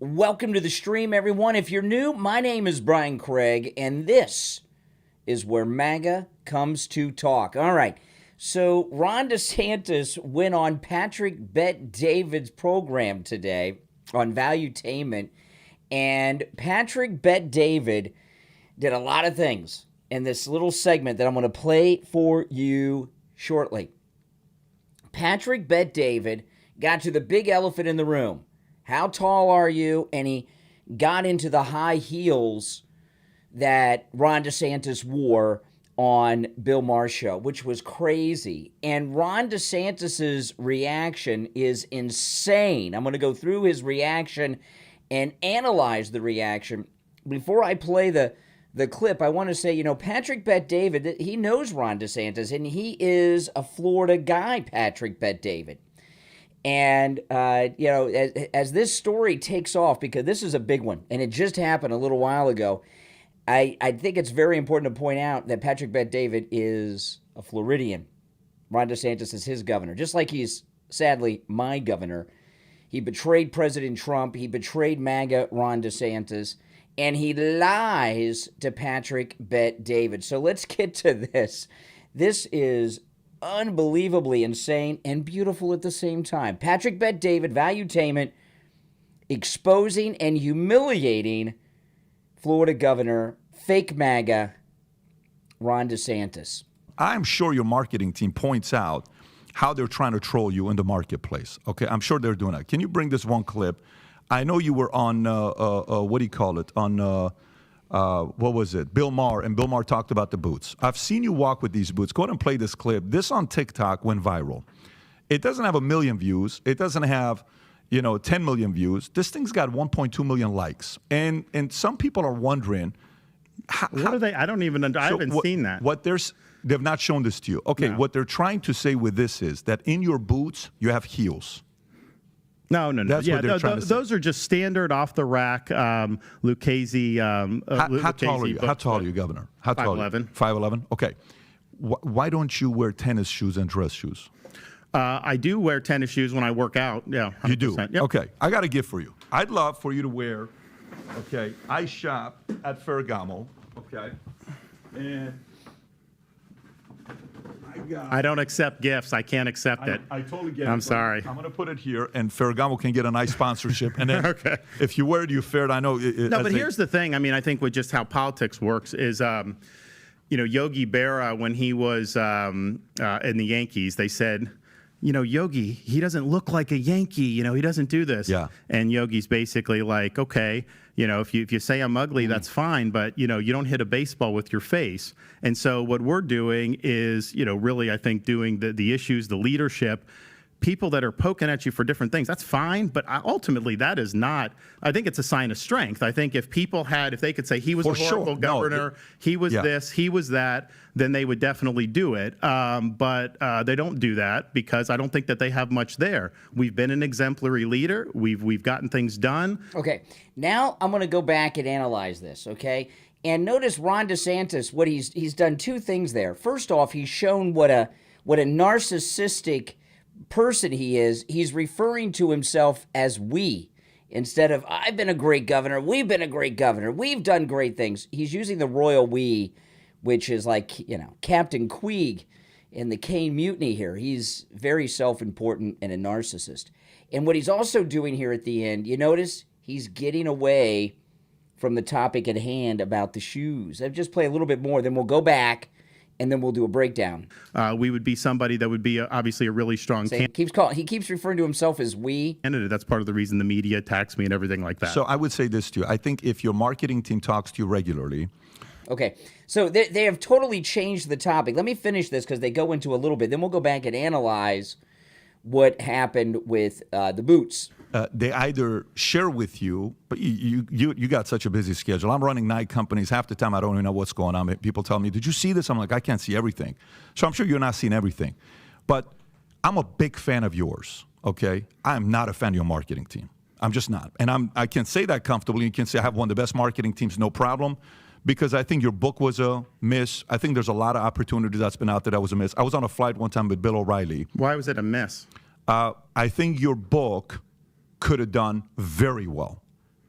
Welcome to the stream, everyone. If you're new, my name is Brian Craig, and this is where MAGA comes to talk. All right, so Ron DeSantis went on Patrick Bet-David's program today on Valuetainment, and Patrick Bet-David did a lot of things in this little segment that I'm going to play for you shortly. Patrick Bet-David got to the big elephant in the room. How tall are you? And he got into the high heels that Ron DeSantis wore on Bill Maher's show, which was crazy. And Ron DeSantis's reaction is insane. I'm going to go through his reaction and analyze the reaction. Before I play the clip, I want to say, Patrick Bet-David, he knows Ron DeSantis, and he is a Florida guy, Patrick Bet-David. And, as this story takes off, because this is a big one, and it just happened a little while ago, I think it's very important to point out that Patrick Bet-David is a Floridian. Ron DeSantis is his governor, just like he's, sadly, my governor. He betrayed President Trump. He betrayed MAGA Ron DeSantis. And he lies to Patrick Bet-David. So let's get to this. This is unbelievably insane and beautiful at the same time. Patrick Bet-David, Valuetainment, exposing and humiliating Florida Governor, fake MAGA, Ron DeSantis. I'm sure your marketing team points out how they're trying to troll you in the marketplace. Okay, I'm sure they're doing that. Can you bring this one clip? I know you were on, what do you call it, on, what was it, Bill Maher, and Bill Maher talked about the boots. I've seen you walk with these boots. Go ahead and play this clip. This on TikTok went viral. It doesn't have 1 million views. It doesn't have, 10 million views. This thing's got 1.2 million likes. And some people are wondering. What are they? I don't even, I haven't seen that. They've not shown this to you. Okay, No. What they're trying to say with this is that in your boots, you have heels. No. That's what they're trying to say. Those are just standard off-the-rack Lucchese. How tall are you? How tall are you, Governor? How tall are you? 5'11". 5'11"? Okay. Why don't you wear tennis shoes and dress shoes? I do wear tennis shoes when I work out. Yeah, 100%. You do? Yep. Okay. I got a gift for you. I'd love for you to wear, okay, I shop at Ferragamo, okay, and I don't accept gifts. I can't accept it. I totally get it. I'm sorry. I'm going to put it here, and Ferragamo can get a nice sponsorship. And then Okay. if you wear it, you fared. I know. No, but here's the thing. I mean, I think with just how politics works is, Yogi Berra, when he was in the Yankees, they said, Yogi, he doesn't look like a Yankee. He doesn't do this. Yeah. And Yogi's basically like, okay, if you say I'm ugly, that's fine, but you don't hit a baseball with your face. And so what we're doing is, really, I think, doing the issues, the leadership, people that are poking at you for different things, that's fine, but ultimately that is not, I think it's a sign of strength. I think if people if they could say he was a horrible governor, he was this, he was that, then they would definitely do it. But they don't do that because I don't think that they have much there. We've been an exemplary leader. We've gotten things done. Okay, now I'm going to go back and analyze this, okay? And notice Ron DeSantis, what he's done two things there. First off, he's shown what a narcissistic person he is. He's referring to himself as we instead of I've been a great governor, we've been a great governor, we've done great things. He's using the royal we, which is like, Captain Queeg in the Kane Mutiny here. He's very self-important and a narcissist. And what he's also doing here at the end, you notice he's getting away from the topic at hand about the shoes. I'll just play a little bit more, then we'll go back and then we'll do a breakdown. We would be somebody that would be obviously a really strong candidate. He keeps referring to himself as we. That's part of the reason the media attacks me and everything like that. So I would say this to you. I think if your marketing team talks to you regularly. Okay, so they have totally changed the topic. Let me finish this because they go into a little bit. Then we'll go back and analyze what happened with the boots. They either share with you, but you got such a busy schedule. I'm running 9 companies. Half the time I don't even know what's going on. People tell me, did you see this? I'm like, I can't see everything. So I'm sure you're not seeing everything. But I'm a big fan of yours, okay? I'm not a fan of your marketing team. I'm just not. And I can say that comfortably. You can say I have one of the best marketing teams, no problem, because I think your book was a miss. I think there's a lot of opportunity that's been out there that was a miss. I was on a flight one time with Bill O'Reilly. Why was it a miss? I think your book could have done very well.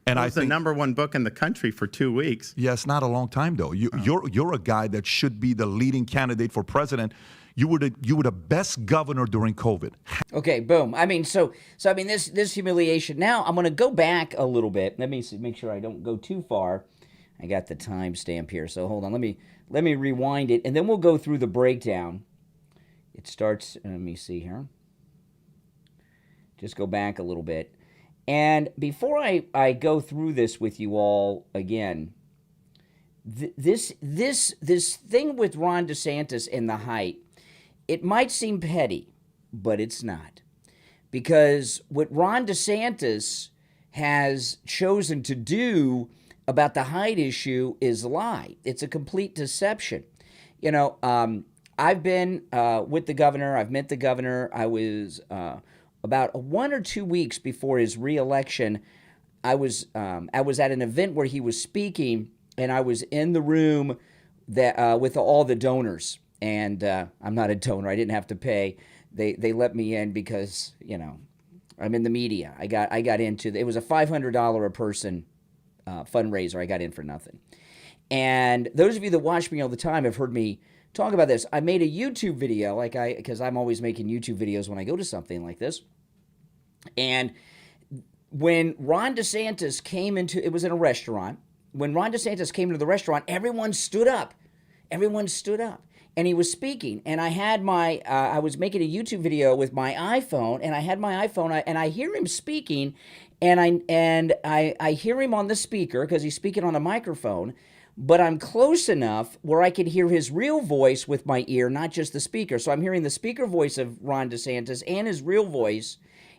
And It I was the think #1 book in the country for 2 weeks. yeah, it's not a long time though. You're a guy that should be the leading candidate for president. You were the best governor during COVID. Okay, boom. I mean, so I mean, this humiliation. Now I'm going to go back a little bit. Let me make sure I don't go too far. I got the timestamp here, so hold on. Let me rewind it, and then we'll go through the breakdown. It starts. Let me see here. Just go back a little bit, and before I go through this with you all again, this thing with Ron DeSantis and the height. It might seem petty, but it's not. Because what Ron DeSantis has chosen to do about the height issue is lie. It's a complete deception. You know, I've been with the governor. I've met the governor. I was about 1 or 2 weeks before his reelection. I was at an event where he was speaking, and I was in the room that with all the donors. And I'm not a donor. I didn't have to pay. They let me in because, you know, I'm in the media. I got into it was a $500 a person fundraiser. I got in for nothing. And those of you that watch me all the time have heard me talk about this. I made a YouTube video because I'm always making YouTube videos when I go to something like this. And when Ron DeSantis came into, it was in a restaurant. When Ron DeSantis came into the restaurant, everyone stood up. Everyone stood up. And he was speaking, and I had I was making a YouTube video with my iPhone, and I had my iPhone, and I hear him speaking, and I hear him on the speaker because he's speaking on a microphone, but I'm close enough where I could hear his real voice with my ear, not just the speaker. So I'm hearing the speaker voice of Ron DeSantis and his real voice,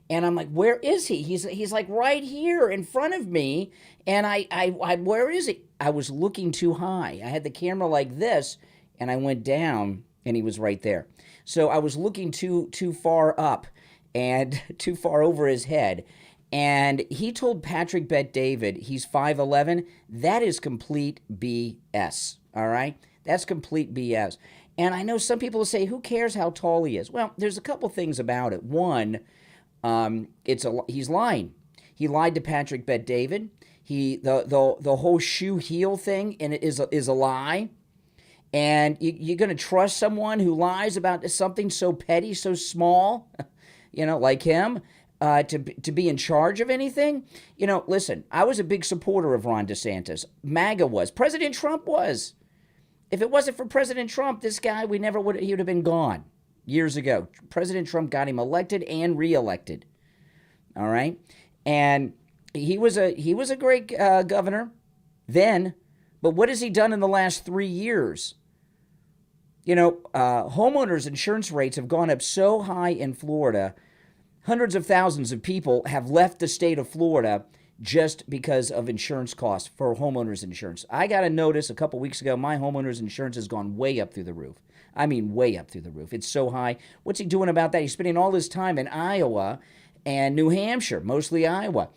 and I'm like, where is he? He's like right here in front of me, and I where is he? I was looking too high. I had the camera like this. And I went down, and he was right there. So I was looking too far up and too far over his head. And he told Patrick Bet-David he's 5'11". That is complete BS, all right? That's complete BS. And I know some people will say, who cares how tall he is? Well, there's a couple things about it. One, he's lying. He lied to Patrick Bet-David. The whole shoe heel thing is a lie. And you're going to trust someone who lies about something so petty, so small, you know, like him, to be in charge of anything? You know, listen, I was a big supporter of Ron DeSantis. MAGA was. President Trump was. If it wasn't for President Trump, this guy, he would have been gone years ago. President Trump got him elected and reelected. All right? And he was a great governor then, but what has he done in the last 3 years? You know, homeowners insurance rates have gone up so high in Florida. Hundreds of thousands of people have left the state of Florida just because of insurance costs for homeowners insurance. I got a notice a couple weeks ago, my homeowners insurance has gone way up through the roof. I mean, way up through the roof. It's so high. What's he doing about that? He's spending all his time in Iowa and New Hampshire, mostly Iowa.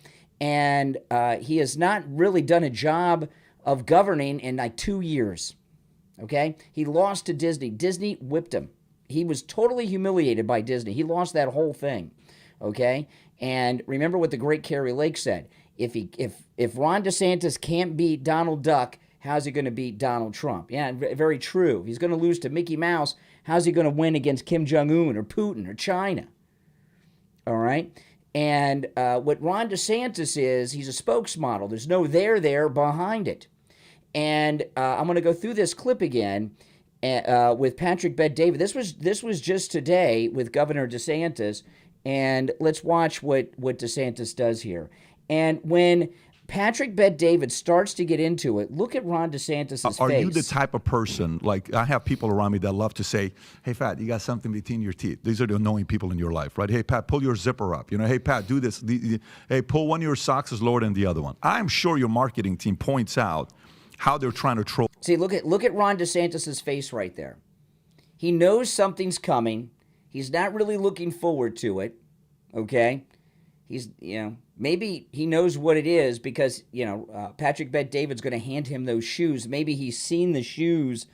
And he has not really done a job of governing in like 2 years. Okay? He lost to Disney. Disney whipped him. He was totally humiliated by Disney. He lost that whole thing. Okay? And remember what the great Carrie Lake said. If Ron DeSantis can't beat Donald Duck, how's he going to beat Donald Trump? Yeah, very true. If he's going to lose to Mickey Mouse, how's he going to win against Kim Jong-un or Putin or China? All right? And what Ron DeSantis is, he's a spokesmodel. There's no there behind it. And I'm going to go through this clip again with Patrick Bet-David. This was just today with Governor DeSantis, and let's watch what DeSantis does here. And when Patrick Bet-David starts to get into it, look at Ron DeSantis' face. Are you the type of person, like I have people around me that love to say, hey, Pat, you got something between your teeth. These are the annoying people in your life, right? Hey, Pat, pull your zipper up. You know, hey, Pat, do this. Hey, pull one of your socks is lower than the other one. I'm sure your marketing team points out how they're trying to troll. See, look at Ron DeSantis' face right there. He knows something's coming. He's not really looking forward to it, okay? He's, you know, maybe he knows what it is because, you know, Patrick Bet-David's going to hand him those shoes. Maybe he's seen the shoes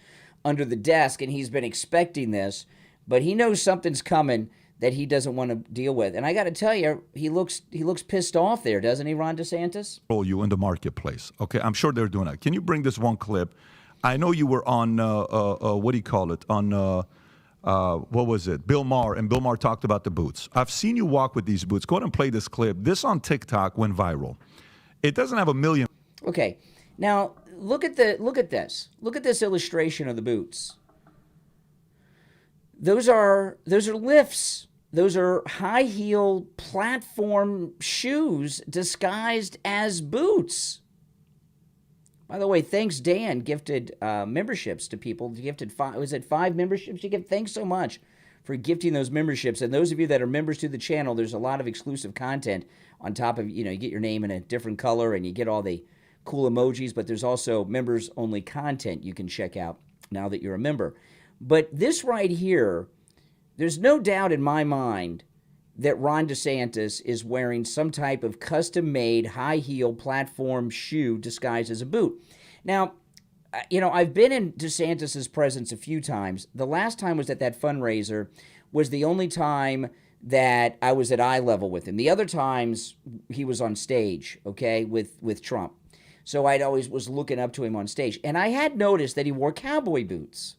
under the desk and he's been expecting this, but he knows something's coming that he doesn't want to deal with. And I got to tell you, he looks pissed off there, doesn't he, Ron DeSantis? You in the marketplace. Okay, I'm sure they're doing that. Can you bring this one clip? I know you were on what do you call it? On what was it? Bill Maher, and Bill Maher talked about the boots. I've seen you walk with these boots. Go ahead and play this clip. This on TikTok went viral. It doesn't have a million. Okay, now look at this. Look at this illustration of the boots. Those are lifts. Those are high heel platform shoes disguised as boots. By the way, thanks Dan gifted memberships to people. Gifted five memberships? You give. Thanks so much for gifting those memberships. And those of you that are members to the channel, there's a lot of exclusive content on top of, you get your name in a different color and you get all the cool emojis, but there's also members only content you can check out now that you're a member. But this right here, there's no doubt in my mind that Ron DeSantis is wearing some type of custom-made high-heel platform shoe disguised as a boot. Now, I've been in DeSantis's presence a few times. The last time was at that fundraiser, was the only time that I was at eye level with him. The other times, he was on stage, okay, with Trump. So I'd always was looking up to him on stage. And I had noticed that he wore cowboy boots.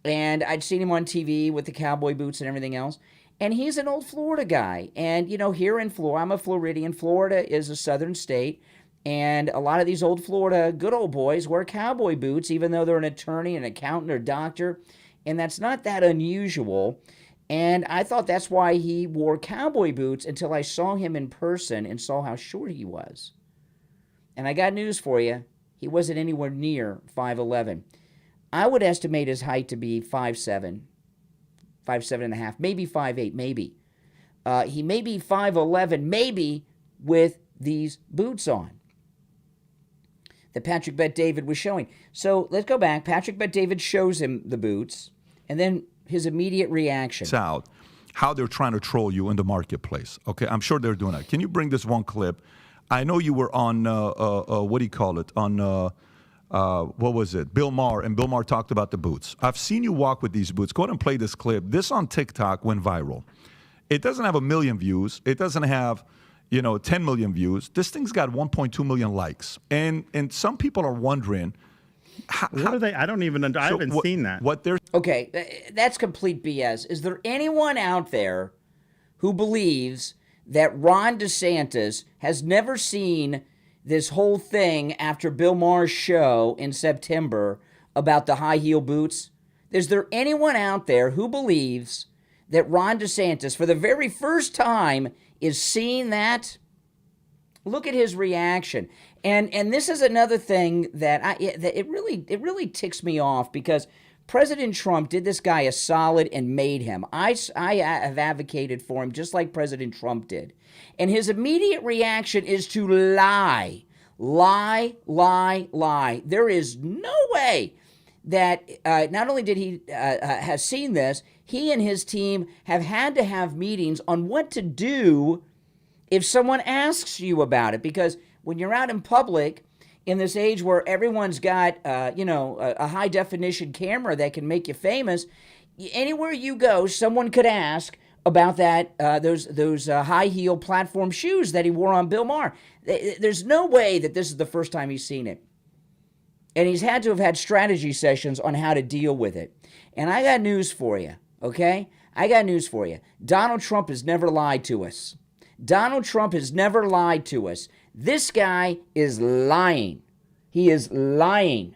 And I'd seen him on TV with the cowboy boots and everything else. And he's an old Florida guy. And, here in Florida, I'm a Floridian. Florida is a southern state. And a lot of these old Florida good old boys wear cowboy boots, even though they're an attorney, an accountant, or doctor. And that's not that unusual. And I thought that's why he wore cowboy boots until I saw him in person and saw how short he was. And I got news for you. He wasn't anywhere near 5'11". I would estimate his height to be 5'7", 5'7.5", maybe 5'8", maybe. He may be 5'11", maybe, with these boots on that Patrick Bet-David was showing. So let's go back. Patrick Bet-David shows him the boots, and then his immediate reaction. Out how they're trying to troll you in the marketplace. Okay, I'm sure they're doing that. Can you bring this one clip? I know you were on what do you call it? On what was it? Bill Maher, and Bill Maher talked about the boots. I've seen you walk with these boots. Go ahead and play this clip. This on TikTok went viral. It doesn't have 1 million views. It doesn't have 10 million views. This thing's got 1.2 million likes. And some people are wondering, what are they? I don't even. I haven't seen that. What they're Okay, that's complete BS. Is there anyone out there who believes that Ron DeSantis has never seen this whole thing after Bill Maher's show in September about the high heel boots? Is there anyone out there who believes that Ron DeSantis, for the very first time, is seeing that? Look at his reaction. And this is another thing that it really ticks me off, because President Trump did this guy a solid and made him. I have advocated for him just like President Trump did. And his immediate reaction is to lie. Lie, lie, lie. There is no way that not only did he have seen this, he and his team have had to have meetings on what to do if someone asks you about it. Because when you're out in public, in this age where everyone's got, a high-definition camera that can make you famous, anywhere you go, someone could ask about that those high-heel platform shoes that he wore on Bill Maher. There's no way that this is the first time he's seen it. And he's had to have had strategy sessions on how to deal with it. And I got news for you, okay? I got news for you. Donald Trump has never lied to us. Donald Trump has never lied to us. This guy is lying. He is lying.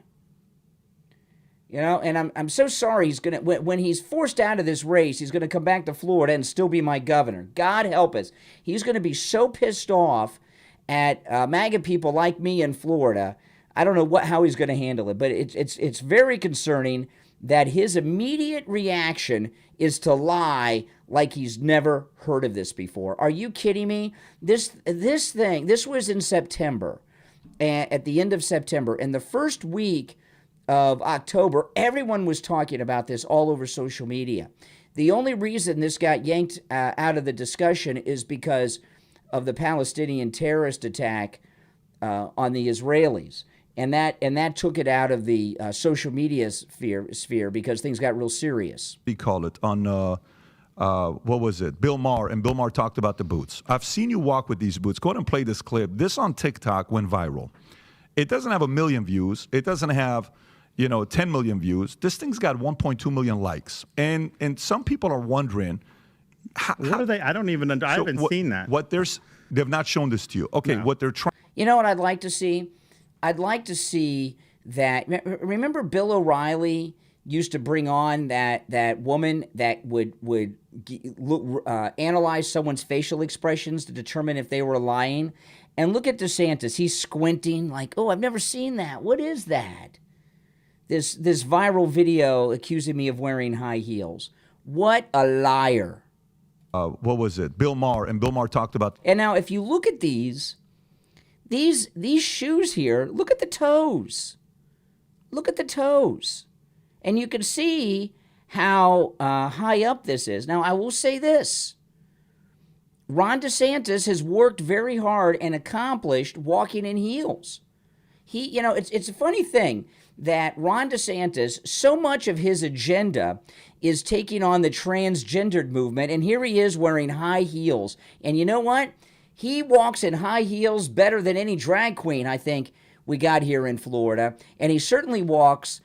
And I'm so sorry. He's gonna, when he's forced out of this race, he's gonna come back to Florida and still be my governor. God help us. He's gonna be so pissed off at MAGA people like me in Florida. I don't know how he's gonna handle it, but it's very concerning that his immediate reaction is to lie like he's never heard of this before. Are you kidding me? This was in September, at the end of September. And the first week of October, everyone was talking about this all over social media. The only reason this got yanked out of the discussion is because of the Palestinian terrorist attack on the Israelis. And that took it out of the social media sphere because things got real serious. We call it on what was it? Bill Maher, and Bill Maher talked about the boots. I've seen you walk with these boots. Go ahead and play this clip. This on TikTok went viral. It doesn't have 1 million views. It doesn't have, 10 million views. This thing's got 1.2 million likes. And some people are wondering, what are they? I don't even. I haven't seen that. They've not shown this to you. Okay, No. what they're trying. You know what I'd like to see? I'd like to see that. Remember Bill O'Reilly used to bring on that woman that would analyze someone's facial expressions to determine if they were lying. And look at DeSantis. He's squinting like, oh, I've never seen that. What is that? This viral video accusing me of wearing high heels. What a liar. What was it? Bill Maher, and Bill Maher talked about. And now if you look at these shoes here, look at the toes. Look at the toes. And you can see how high up this is. Now, I will say this. Ron DeSantis has worked very hard and accomplished walking in heels. It's a funny thing that Ron DeSantis, so much of his agenda is taking on the transgendered movement, and here he is wearing high heels. And you know what? He walks in high heels better than any drag queen, I think, we got here in Florida. And he certainly walks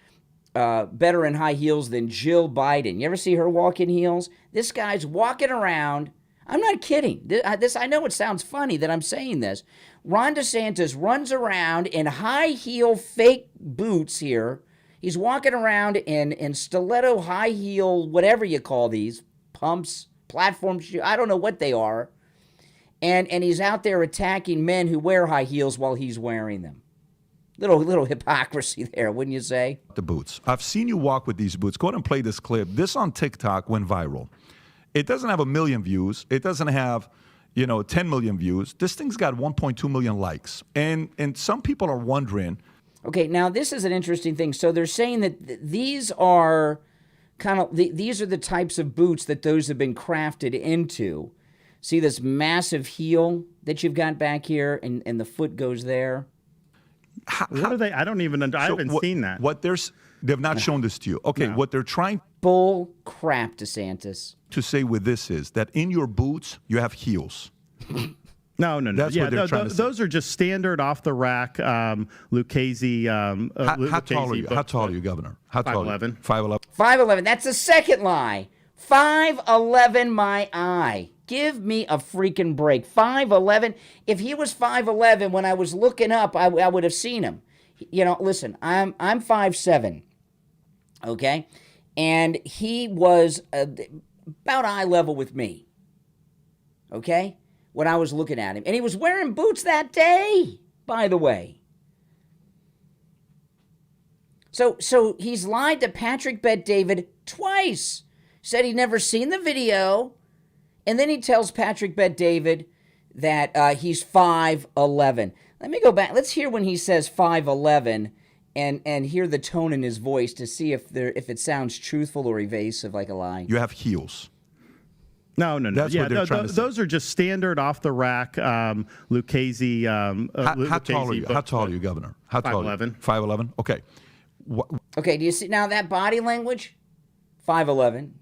better in high heels than Jill Biden. You ever see her walk in heels? This guy's walking around. I'm not kidding. I know it sounds funny that I'm saying this. Ron DeSantis runs around in high heel fake boots here. He's walking around in stiletto high heel, whatever you call these, pumps, platform shoes. I don't know what they are. And he's out there attacking men who wear high heels while he's wearing them. Little hypocrisy there, wouldn't you say? The boots. I've seen you walk with these boots. Go ahead and play this clip. This on TikTok went viral. It doesn't have 1 million views. It doesn't have, 10 million views. This thing's got 1.2 million likes. And some people are wondering. Okay, now this is an interesting thing. So they're saying that these are these are the types of boots that those have been crafted into. See this massive heel that you've got back here, and the foot goes there. What are they? I don't even. I haven't seen that. They've not shown this to you. Okay, No. what they're trying Bull crap, DeSantis. to say with this is that in your boots you have heels. No. That's what they're trying to say. Those are just standard off the rack Lucchese. How tall are you? How tall are you, Governor? How tall? 5'11". 5'11". 5'11". That's the second lie. 5'11", my eye. Give me a freaking break. 5'11". If he was 5'11", when I was looking up, I would have seen him. Listen, I'm 5'7", okay? And he was about eye level with me, okay? When I was looking at him. And he was wearing boots that day, by the way. So he's lied to Patrick Bet-David twice. Said he'd never seen the video. And then he tells Patrick Bet-David that he's 5'11". Let me go back. Let's hear when he says 5'11", and hear the tone in his voice to see if it sounds truthful or evasive like a lie. You have heels. No. That's what they're trying to say. Those are just standard off the rack Lucchese. How tall are you? How tall are you, Governor? How tall? 5'11". 5'11". Okay. Okay, do you see now that body language? 5'11".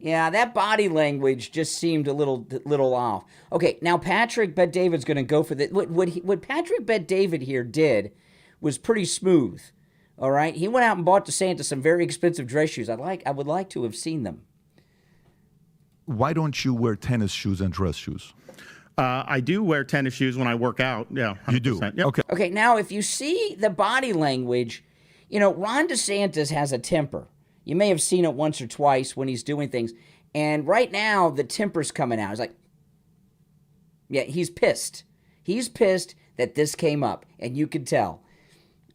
Yeah, that body language just seemed a little off. Okay, now Patrick Bet-David's going to go for the what Patrick Bet-David here did was pretty smooth. All right, he went out and bought DeSantis some very expensive dress shoes. I would like to have seen them. Why don't you wear tennis shoes and dress shoes? I do wear tennis shoes when I work out. Yeah, 100%. You do. Yep. Okay. Okay, now if you see the body language, Ron DeSantis has a temper. You may have seen it once or twice when he's doing things. And right now, the temper's coming out. He's like, yeah, he's pissed. He's pissed that this came up. And you can tell.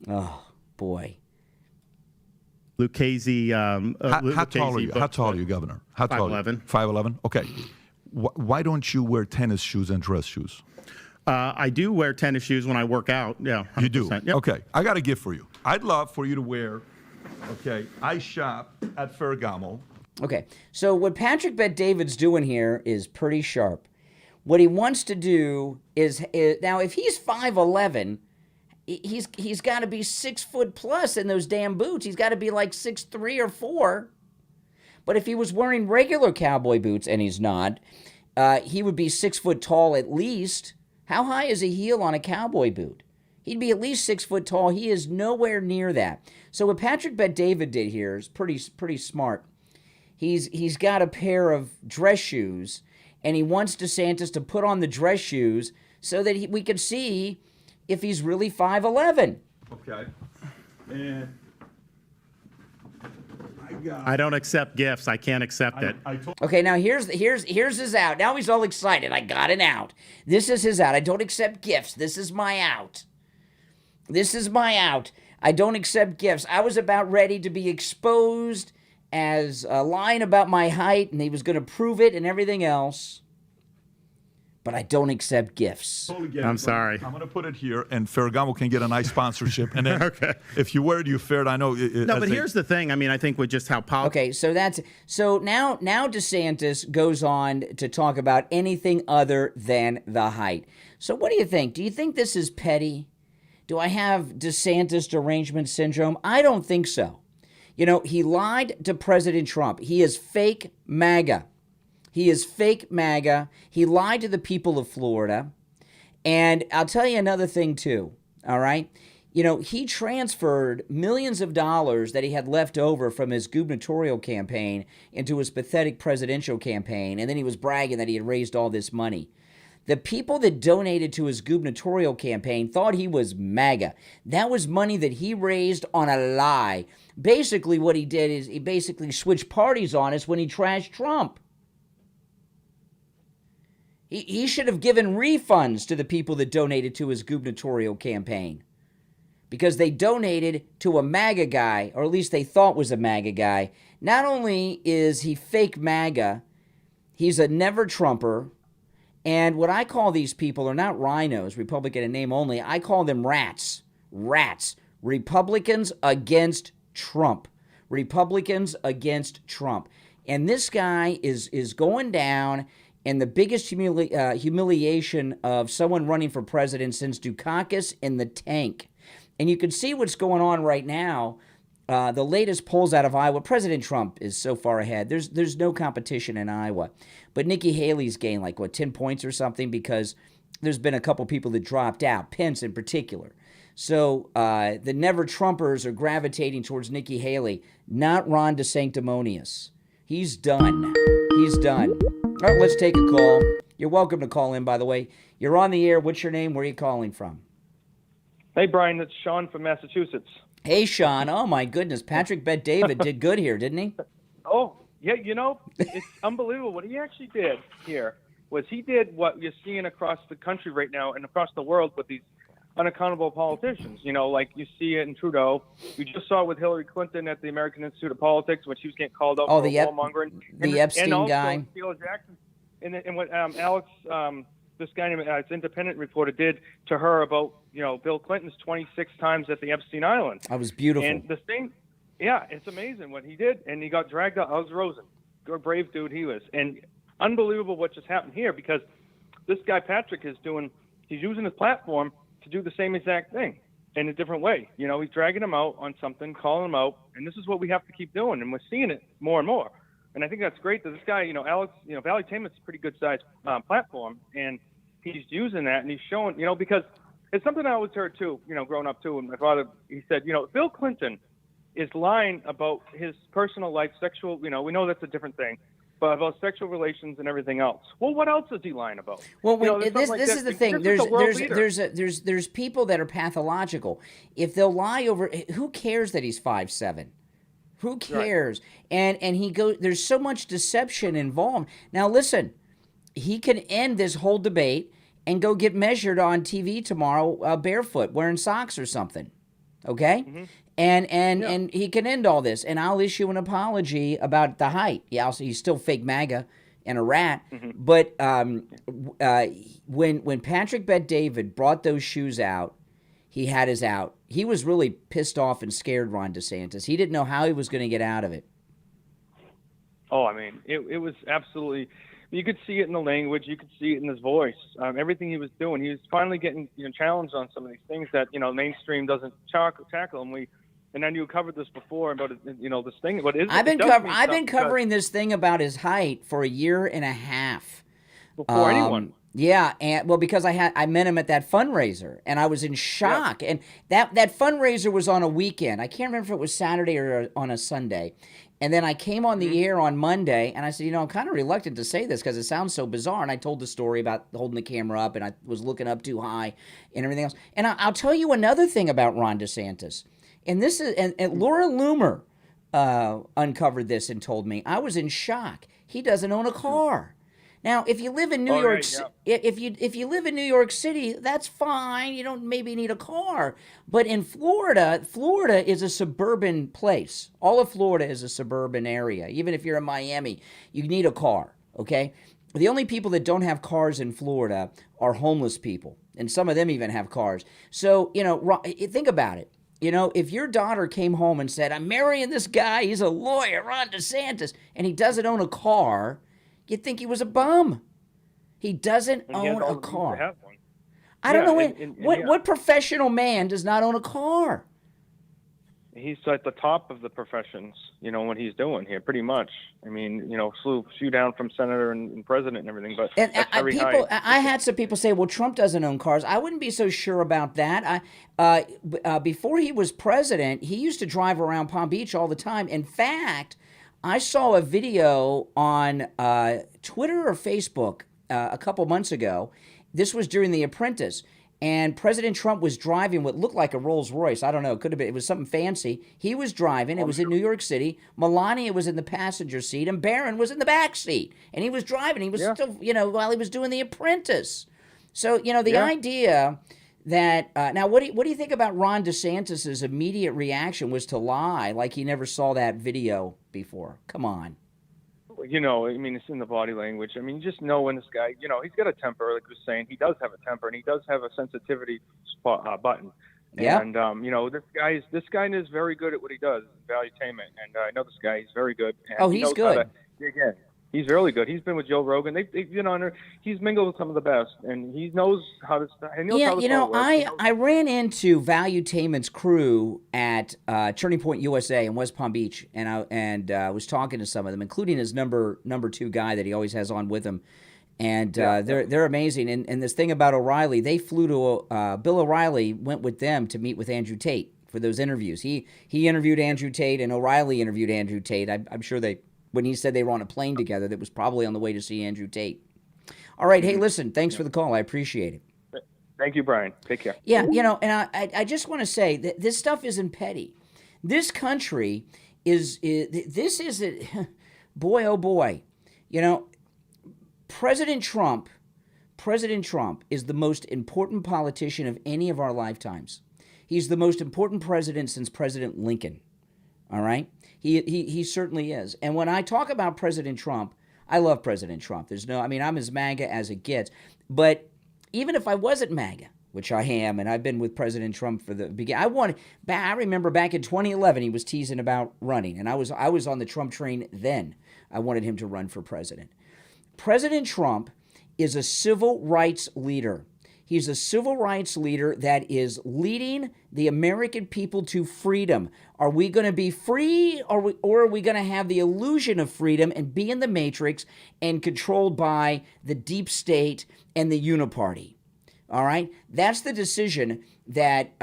Oh, boy. Lucchese. How tall are you? How tall are you, Governor? How tall? 5'11". 5'11". Okay. Why don't you wear tennis shoes and dress shoes? I do wear tennis shoes when I work out. Yeah, 100%. You do? Yep. Okay. I got a gift for you. I'd love for you to wear, okay, I shop at Ferragamo. Okay, so what Patrick Bet-David's doing here is pretty sharp. What he wants to do is now if he's 5'11", he's got to be 6 foot plus in those damn boots. He's got to be like 6'3" or 4". But if he was wearing regular cowboy boots, and he's not, he would be 6 foot tall at least. How high is a heel on a cowboy boot? He'd be at least 6 foot tall. He is nowhere near that. So what Patrick Bet-David did here is pretty smart. He's got a pair of dress shoes, and he wants DeSantis to put on the dress shoes so that we could see if he's really 5'11". Okay. And I don't accept gifts. I can't accept it. Okay, now here's his out. Now he's all excited. I got an out. This is his out. I don't accept gifts. This is my out. This is my out. I don't accept gifts. I was about ready to be exposed as lying about my height, and he was going to prove it and everything else. But I don't accept gifts. I'm sorry. I'm going to put it here, and Ferragamo can get a nice sponsorship. And then Okay. if you wear it, you fared. I know. No, but here's the thing. I mean, I think with just how Okay, so now DeSantis goes on to talk about anything other than the height. So what do you think? Do you think this is petty? Do I have DeSantis derangement syndrome? I don't think so. You know, he lied to President Trump. He is fake MAGA. He is fake MAGA. He lied to the people of Florida. And I'll tell you another thing, too, all right? You know, he transferred millions of dollars that he had left over from his gubernatorial campaign into his pathetic presidential campaign, and then he was bragging that he had raised all this money. The people that donated to his gubernatorial campaign thought he was MAGA. That was money that he raised on a lie. Basically, what he did is he basically switched parties on us when he trashed Trump. He should have given refunds to the people that donated to his gubernatorial campaign because they donated to a MAGA guy, or at least they thought was a MAGA guy. Not only is he fake MAGA, he's a never-Trumper, and what I call these people are not rhinos, Republican in name only. I call them rats. Rats. Republicans against Trump. Republicans against Trump. And this guy is going down in the biggest humiliation of someone running for president since Dukakis in the tank. And you can see what's going on right now. The latest polls out of Iowa, President Trump is so far ahead. There's no competition in Iowa. But Nikki Haley's gained 10 points or something because there's been a couple people that dropped out, Pence in particular. So the never-Trumpers are gravitating towards Nikki Haley, not Ron DeSanctimonious. He's done. He's done. All right, let's take a call. You're welcome to call in, by the way. You're on the air. What's your name? Where are you calling from? Hey, Brian, it's Sean from Massachusetts. Hey, Sean. Oh, my goodness. Patrick Bet-David did good here, didn't he? Oh, yeah, it's unbelievable. What he actually did here was he did what you're seeing across the country right now and across the world with these unaccountable politicians. Like you see it in Trudeau. You just saw it with Hillary Clinton at the American Institute of Politics when she was getting called out for warmongering. The Epstein and also guy. Sheila Jackson. And what Alex, this guy named Independent reporter did to her about, Bill Clinton's 26 times at the Epstein Island. That was beautiful. And the thing, yeah, it's amazing what he did. And he got dragged out. Alex Rosen, what a brave dude he was. And unbelievable what just happened here because this guy Patrick he's using his platform to do the same exact thing in a different way. He's dragging him out on something, calling him out, and this is what we have to keep doing, and we're seeing it more and more. And I think that's great that this guy, Alex, Valuetainment's a pretty good-sized platform, and he's using that, and he's showing, because it's something I always heard, too, growing up, too, and my father, he said, Bill Clinton is lying about his personal life, sexual, we know that's a different thing, but about sexual relations and everything else. Well, what else is he lying about? Well, this is the thing. There's people that are pathological. If they'll lie over, who cares that he's 5'7"? Who cares? Right. And he goes. There's so much deception involved. Now listen, he can end this whole debate and go get measured on TV tomorrow, barefoot, wearing socks or something. Okay. Mm-hmm. And he can end all this, and I'll issue an apology about the height. Yeah, he's still fake MAGA and a rat. Mm-hmm. But when Patrick Bet-David brought those shoes out, he had his out. He was really pissed off and scared, Ron DeSantis. He didn't know how he was going to get out of it. Oh, I mean, it was absolutely. You could see it in the language. You could see it in his voice. Everything he was doing. He was finally getting challenged on some of these things that mainstream doesn't tackle. And And then you covered this before about this thing. But I've been covering this thing about his height for a year and a half. Before anyone. Yeah, and because I met him at that fundraiser, and I was in shock. Yeah. And that fundraiser was on a weekend. I can't remember if it was Saturday or on a Sunday. And then I came on the air on Monday, and I said, I'm kind of reluctant to say this because it sounds so bizarre. And I told the story about holding the camera up, and I was looking up too high, and everything else. And I'll tell you another thing about Ron DeSantis. And this is and Laura Loomer uncovered this and told me. I was in shock. He doesn't own a car. Now, if you live in New York, if you live in New York City, that's fine. You don't maybe need a car. But in Florida is a suburban place. All of Florida is a suburban area. Even if you're in Miami, you need a car, okay? The only people that don't have cars in Florida are homeless people, and some of them even have cars. So, think about it. If your daughter came home and said, I'm marrying this guy, he's a lawyer, Ron DeSantis, and he doesn't own a car, you'd think he was a bum. He doesn't own a car. I don't know what professional man does not own a car. He's at the top of the professions, what he's doing here, pretty much. I mean, few down from senator and president and everything, but I had some people say, well, Trump doesn't own cars. I wouldn't be so sure about that. Before he was president, he used to drive around Palm Beach all the time. In fact, I saw a video on Twitter or Facebook a couple months ago. This was during The Apprentice, and President Trump was driving what looked like a Rolls Royce. I don't know. It could have been. It was something fancy. He was driving. It was in New York City. Melania was in the passenger seat, and Barron was in the back seat. And he was driving. He was still, while he was doing The Apprentice. So, the idea that now, what do you think about Ron DeSantis's immediate reaction was to lie like he never saw that video before? Come on. It's in the body language. You just know when this guy, he's got a temper, like I was saying. He does have a temper, and he does have a sensitivity button. Yeah. And, this guy is very good at what he does, Valuetainment. And I know this guy, he's very good. And he's good. He's really good. He's been with Joe Rogan. He's mingled with some of the best, and he knows how to. I ran into Valuetainment's crew at Turning Point USA in West Palm Beach, and I was talking to some of them, including his number 2 guy that he always has on with him, and they're amazing. And this thing about O'Reilly, they flew to Bill O'Reilly went with them to meet with Andrew Tate for those interviews. He interviewed Andrew Tate, and O'Reilly interviewed Andrew Tate. I'm sure when he said they were on a plane together, that was probably on the way to see Andrew Tate. All right, hey, listen, thanks for the call. I appreciate it. Thank you, Brian. Take care. Yeah, and I just want to say that this stuff isn't petty. This country is boy, oh boy. President Trump is the most important politician of any of our lifetimes. He's the most important president since President Lincoln. All right? He certainly is. And when I talk about President Trump, I love President Trump. I'm as MAGA as it gets. But even if I wasn't MAGA, which I am, and I've been with President Trump for the beginning, I remember back in 2011, he was teasing about running, and I was on the Trump train then. I wanted him to run for president. President Trump is a civil rights leader. He's a civil rights leader that is leading the American people to freedom. Are we going to be free, or are we going to have the illusion of freedom and be in the matrix and controlled by the deep state and the uniparty? All right? That's the decision that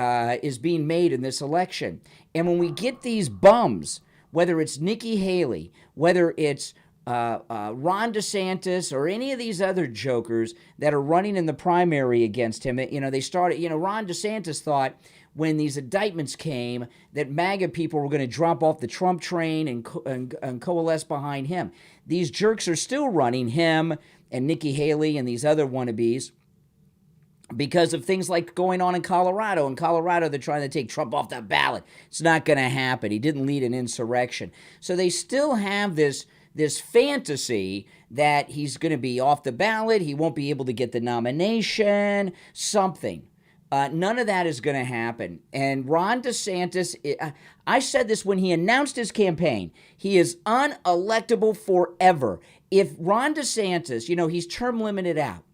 is being made in this election. And when we get these bums, whether it's Nikki Haley, whether it's Ron DeSantis or any of these other jokers that are running in the primary against him, they started, Ron DeSantis thought when these indictments came that MAGA people were going to drop off the Trump train and coalesce behind him. These jerks are still running, him and Nikki Haley and these other wannabes, because of things like going on in Colorado. In Colorado, they're trying to take Trump off the ballot. It's not going to happen. He didn't lead an insurrection. So they still have this fantasy that he's going to be off the ballot, he won't be able to get the nomination, something. None of that is going to happen. And Ron DeSantis, I said this when he announced his campaign, he is unelectable forever. If Ron DeSantis, he's term limited out.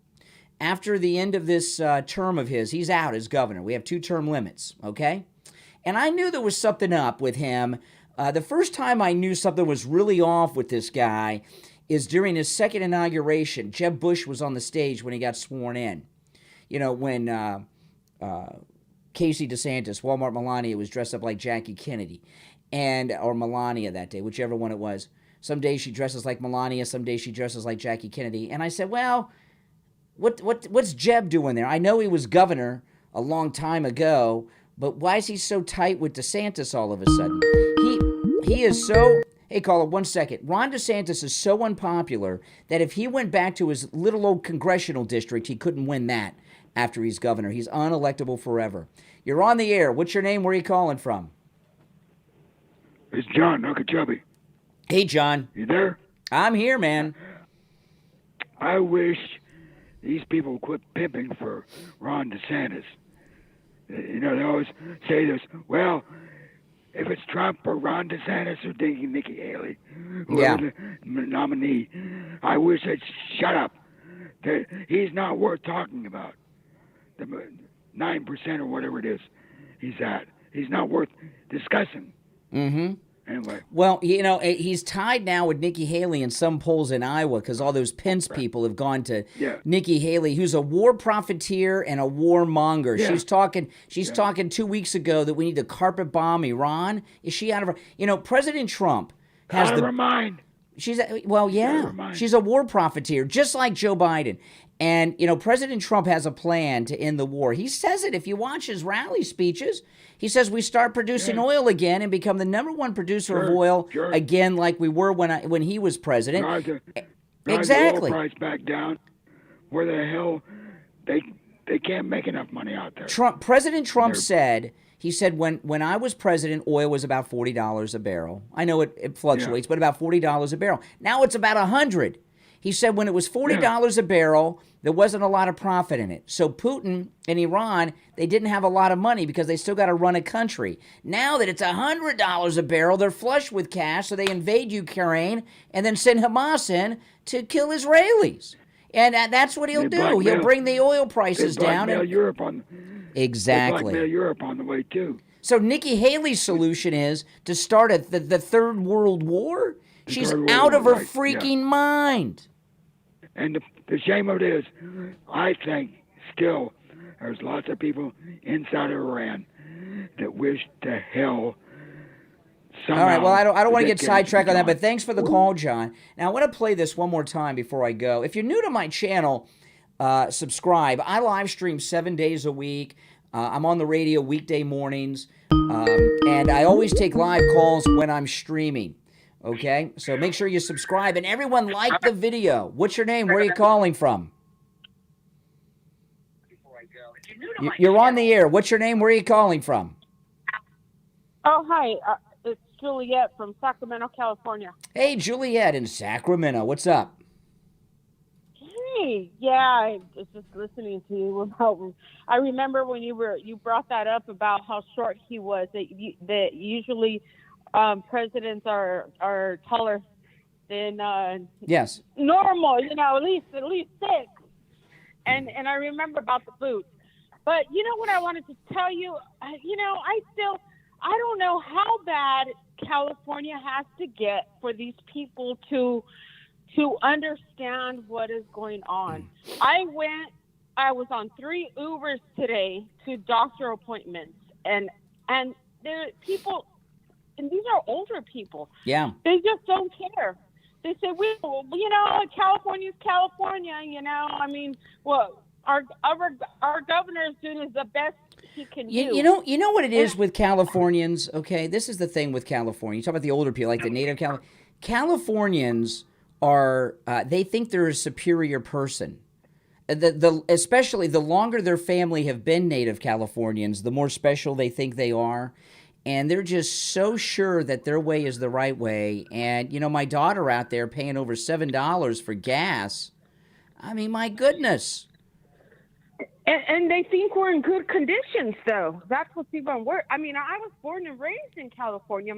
After the end of this term of his, he's out as governor. We have 2 term limits, okay? And I knew there was something up with him. The first time I knew something was really off with this guy is during his second inauguration. Jeb Bush was on the stage when he got sworn in. You know, when Casey DeSantis, Walmart Melania, was dressed up like Jackie Kennedy, or Melania that day, whichever one it was. Some days she dresses like Melania, some days she dresses like Jackie Kennedy. And I said, well, what's Jeb doing there? I know he was governor a long time ago, but why is he so tight with DeSantis all of a sudden? He is so... Hey, caller, 1 second. Ron DeSantis is so unpopular that if he went back to his little old congressional district, he couldn't win that after he's governor. He's unelectable forever. You're on the air. What's your name? Where are you calling from? It's John Okeechobee. Hey, John. You there? I'm here, man. I wish these people would quit pimping for Ron DeSantis. You know, they always say this, well, if it's Trump or Ron DeSantis or Nikki Haley, whoever the nominee, I wish they'd shut up. He's not worth talking about. The 9% or whatever it is he's at. He's not worth discussing. Mm-hmm. Anyway. Well, you know, he's tied now with Nikki Haley in some polls in Iowa because all those Pence people have gone to Nikki Haley, who's a war profiteer and a warmonger. Yeah. She's talking 2 weeks ago that we need to carpet bomb Iran. Is she out of her? You know, President Trump has out of her mind. She's she's a war profiteer, just like Joe Biden. And, you know, President Trump has a plan to end the war. He says it. If you watch his rally speeches, he says we start producing oil again and become the #1 producer of oil again like we were when he was president. Exactly. The oil price back down. Where the hell they can't make enough money out there. President Trump said, he said when I was president, oil was about $40 a barrel. I know it fluctuates, but about $40 a barrel. Now it's about $100. He said when it was $40 a barrel, there wasn't a lot of profit in it. So Putin and Iran, they didn't have a lot of money because they still got to run a country. Now that it's $100 a barrel, they're flush with cash, so they invade Ukraine and then send Hamas in to kill Israelis. And that's what he'll do. He'll bring the oil prices down. Exactly. They blackmail Europe on the way, too. So Nikki Haley's solution is to start the Third World War? She's out of her freaking mind. And the shame of it is, I think still there's lots of people inside of Iran that wish to hell somehow. All right, well, I don't want to get sidetracked on that, but thanks for the call, John. Now, I want to play this one more time before I go. If you're new to my channel, subscribe. I live stream 7 days a week. I'm on the radio weekday mornings, and I always take live calls when I'm streaming. Okay, so make sure you subscribe, and everyone like the video. What's your name? Where are you calling from? You're on the air. What's your name? Where are you calling from? Oh, hi. It's Juliet from Sacramento, California. Hey, Juliet in Sacramento. What's up? Hey, yeah, I was just listening to you about. I remember when you brought that up about how short he was. That usually. Presidents are taller than yes normal, you know, at least 6. And I remember about the boots. But you know what I wanted to tell you? You know, I don't know how bad California has to get for these people to understand what is going on. I was on 3 Ubers today to doctor appointments, and there people. And these are older people. Yeah. They just don't care. They say, well, you know, California's California, you know. I mean, well, our governor is doing the best he can do. You know what it is with Californians, okay? This is the thing with California. You talk about the older people, like the native Californians are, they think they're a superior person. Especially the longer their family have been native Californians, the more special they think they are. And they're just so sure that their way is the right way. And, you know, my daughter out there paying over $7 for gas. I mean, my goodness. And they think we're in good conditions, though. That's what's even worse. I mean, I was born and raised in California.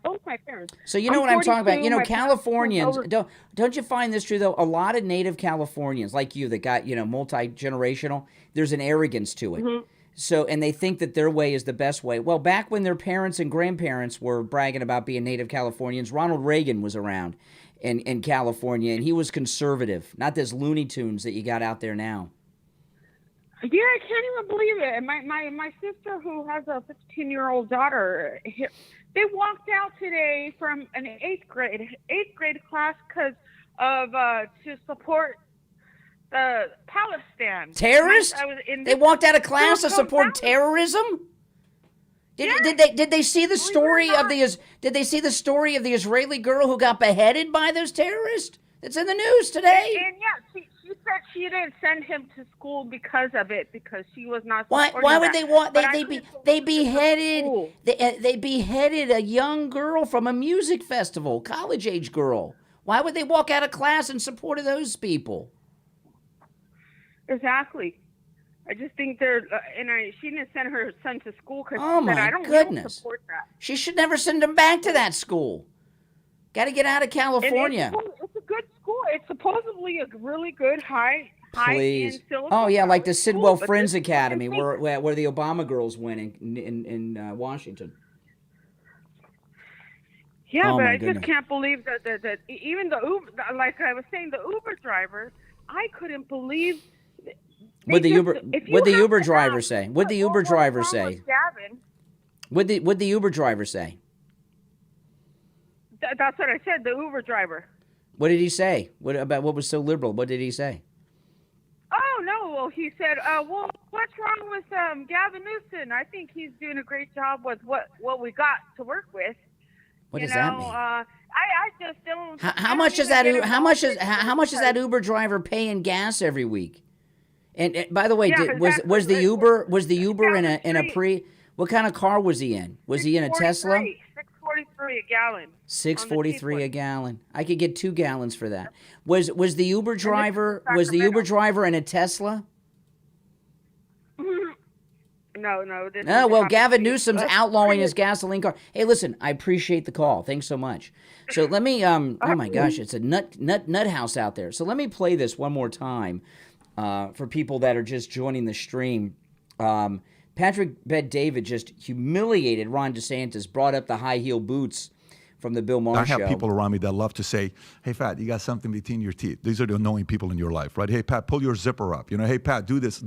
Both my parents. So you know what I'm talking about? You know, Californians, don't you find this true, though? A lot of native Californians, like you, that got, you know, multi-generational, there's an arrogance to it. Mm-hmm. So, and they think that their way is the best way. Well, back when their parents and grandparents were bragging about being native Californians, Ronald Reagan was around in California, and he was conservative, not this Looney Tunes that you got out there now. Yeah, I can't even believe it. My sister, who has a 15-year-old daughter, they walked out today from an eighth grade class because of to support the Palestine Terrorists? They walked out of class to support Palestine. terrorism? Did they see the story of the story of the Israeli girl who got beheaded by those terrorists? It's in the news today. And yeah, she said she didn't send him to school because of it, because she was not. Why would they want? They beheaded. They They beheaded a young girl from a music festival, college age girl. Why would they walk out of class in support of those people? Exactly. I just think they're, she didn't send her son to school because Oh she said, my I don't goodness. support that. She should never send him back to that school. Got to get out of And California. it's a good school. It's supposedly a really good high Please. in Silicon Oh yeah, like the Valley Sidwell school, but Friends this Academy, fucking where the Obama girls went in Washington. Yeah, Oh, but my I goodness. just can't believe that even the Uber, like I was saying, the Uber driver, I couldn't believe. What'd the Uber driver driver say? What'd the Uber driver say? Gavin, What'd the Uber driver say? that's what I said. The Uber driver. What did he say? What was so liberal? What did he say? Oh no! Well, he said, "Well, what's wrong with Gavin Newsom? I think he's doing a great job with what we got to work with." What does that mean? I just don't. How much is that? How much is that Uber driver paying gas every week? And by the way, Yeah, was the Uber in a pre? What kind of car was he in? Was he in a Tesla? $6.43 a gallon. $6.43 a gallon. I could get 2 gallons for that. Was the Uber driver in a Tesla? No. Oh, well, Gavin Newsom's outlawing his gasoline car. Hey, listen, I appreciate the call. Thanks so much. So let me, oh my gosh, it's a nut house out there. So let me play this one more time for people that are just joining the stream. Patrick Bet-David just humiliated Ron DeSantis, brought up the high heel boots from the Bill Maher I have show. people around me that love to say, hey, Pat, you got something between your teeth. These are the annoying people in your life, right? Hey, Pat, pull your zipper up. Hey, Pat, do this.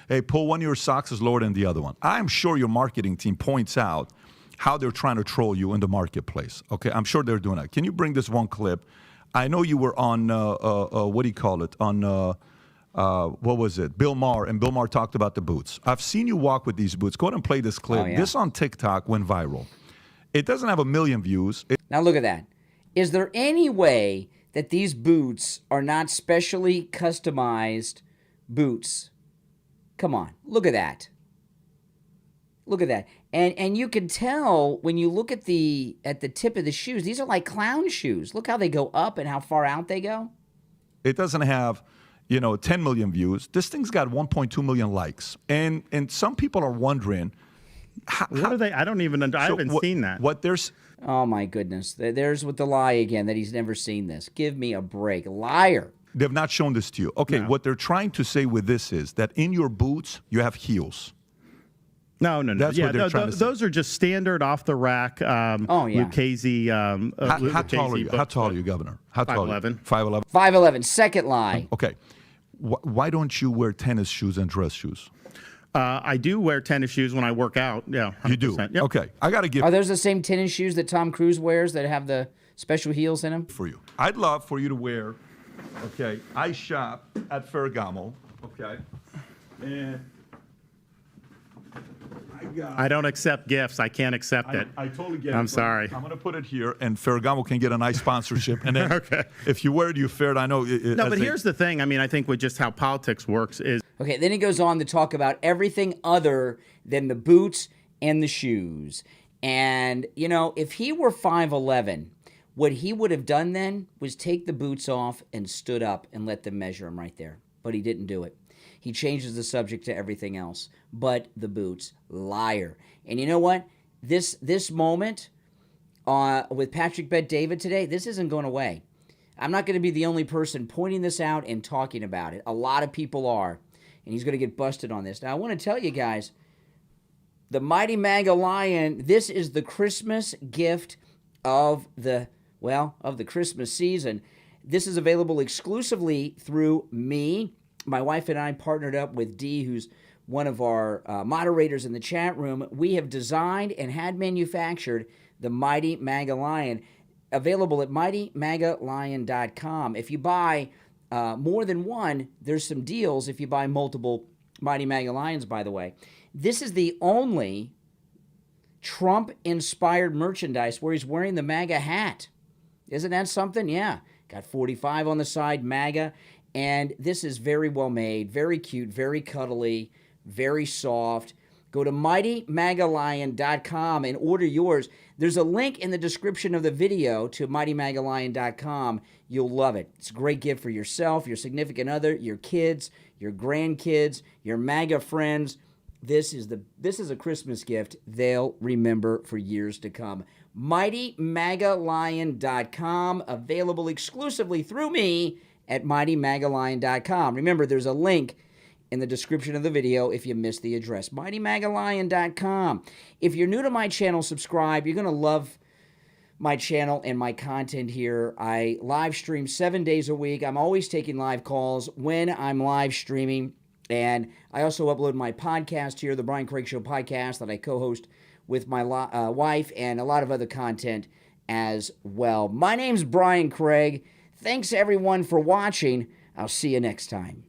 Hey, pull one of your socks is lower than the other one. I'm sure your marketing team points out how they're trying to troll you in the marketplace. Okay, I'm sure they're doing that. Can you bring this one clip? I know you were on, what do you call it? On, what was it? Bill Maher, and Bill Maher talked about the boots. I've seen you walk with these boots. Go ahead and play this clip. Oh, yeah. This on TikTok went viral. It doesn't have 1 million views. Now look at that. Is there any way that these boots are not specially customized boots? Come on, look at that. Look at that. And you can tell when you look at the tip of the shoes, these are like clown shoes. Look how they go up and how far out they go. It doesn't have, 10 million views. This thing's got 1.2 million likes. And some people are wondering, What are they? I don't even. I haven't seen that. What there's. Oh my goodness. There's with the lie again that he's never seen this. Give me a break. Liar. They've not shown this to you. Okay, No. what they're trying to say with this is that in your boots, you have heels. No. That's what they're trying to say. Those are just standard off the rack. Lucchese. How tall are you? How tall are you, Governor? How tall? 5'11". 5'11". 5'11", second lie. Okay. Why don't you wear tennis shoes and dress shoes? I do wear tennis shoes when I work out. Yeah, 100%. You do? Yep. Okay. I got to give Are those the same tennis shoes that Tom Cruise wears that have the special heels in them? for you. I'd love for you to wear, okay, I shop at Ferragamo, okay, and I don't accept gifts. I can't accept it. I totally get it. I'm but sorry. I'm going to put it here, and Ferragamo can get a nice sponsorship. And then Okay. if you wear it, you fared. I know. No, but here's the thing. I mean, I think with just how politics works is Okay, then he goes on to talk about everything other than the boots and the shoes. And, if he were 5'11", what he would have done then was take the boots off and stood up and let them measure him right there. But he didn't do it. He changes the subject to everything else but the boots. Liar. And you know what? This moment with Patrick Bet-David today, this isn't going away. I'm not going to be the only person pointing this out and talking about it. A lot of people are. And he's going to get busted on this. Now, I want to tell you guys, The Mighty Mega Lion, this is the Christmas gift of the Christmas season. This is available exclusively through me. My wife and I partnered up with Dee, who's one of our moderators in the chat room. We have designed and had manufactured the Mighty Mega Lion, available at mightymegalion.com. If you buy more than one, there's some deals if you buy multiple Mighty Mega Lions, by the way. This is the only Trump-inspired merchandise where he's wearing the MAGA hat. Isn't that something? Yeah. Got 45 on the side, MAGA. And this is very well made, very cute, very cuddly, very soft. Go to mightymegalion.com and order yours. There's a link in the description of the video to mightymegalion.com. You'll love it. It's a great gift for yourself, your significant other, your kids, your grandkids, your MAGA friends. This is a Christmas gift they'll remember for years to come. mightymegalion.com, available exclusively through me at mightymegalion.com. Remember, there's a link in the description of the video if you missed the address. mightymegalion.com. If you're new to my channel, subscribe. You're going to love my channel and my content here. I live stream 7 days a week. I'm always taking live calls when I'm live streaming. And I also upload my podcast here, the Brian Craig Show podcast, that I co-host with my wife, and a lot of other content as well. My name's Brian Craig. Thanks, everyone, for watching. I'll see you next time.